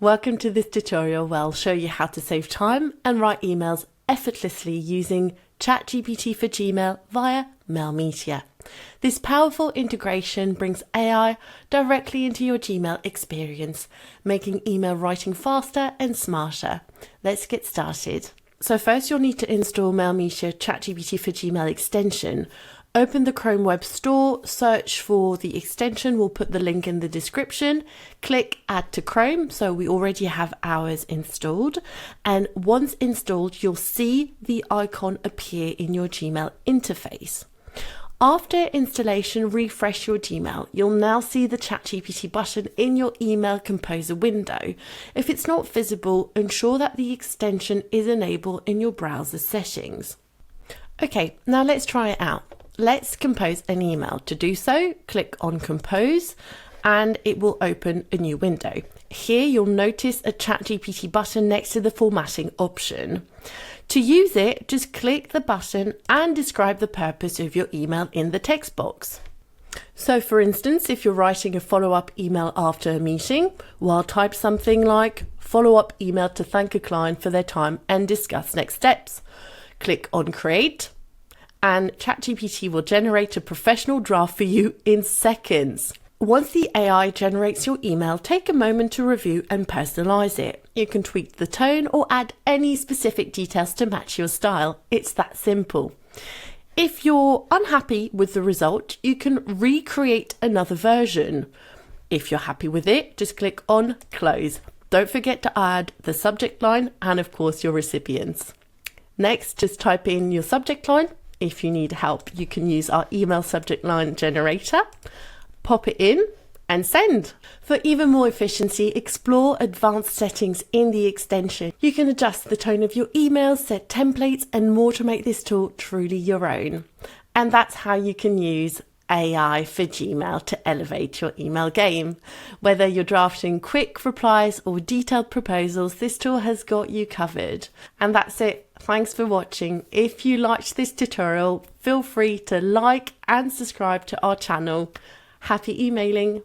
Welcome to this tutorial where I'll show you how to save time and write emails effortlessly using ChatGPT for Gmail via Mailmedia. This powerful integration brings AI directly into your Gmail experience, making email writing faster and smarter. Let's get started. So first you'll need to install Mailmedia ChatGPT for Gmail extension. Open the Chrome Web Store, search for the extension, we'll put the link in the description, click Add to Chrome, so we already have ours installed, and once installed you'll see the icon appear in your Gmail interface. After installation, refresh your Gmail. You'll now see the ChatGPT button in your Email Composer window. If it's not visible, ensure that the extension is enabled in your browser settings. Okay, now let's try it out. Let's compose an email. To do so, click on Compose and it will open a new window. Here you'll notice a ChatGPT button next to the formatting option. To use it, just click the button and describe the purpose of your email in the text box. So for instance, if you're writing a follow-up email after a meeting, well, type something like follow-up email to thank a client for their time and discuss next steps. Click on Create. And ChatGPT will generate a professional draft for you in seconds. Once the AI generates your email, take a moment to review and personalize it. You can tweak the tone or add any specific details to match your style. It's that simple. If you're unhappy with the result, you can recreate another version. If you're happy with it, just click on Close. Don't forget to add the subject line and of course your recipients. Next, just type in your subject line. If you need help, you can use our email subject line generator, pop it in and send. For even more efficiency, explore advanced settings in the extension. You can adjust the tone of your emails, set templates and more to make this tool truly your own. And that's how you can use AI for Gmail to elevate your email game. Whether you're drafting quick replies or detailed proposals, this tool has got you covered. And that's it. Thanks for watching. If you liked this tutorial, feel free to like and subscribe to our channel. Happy emailing!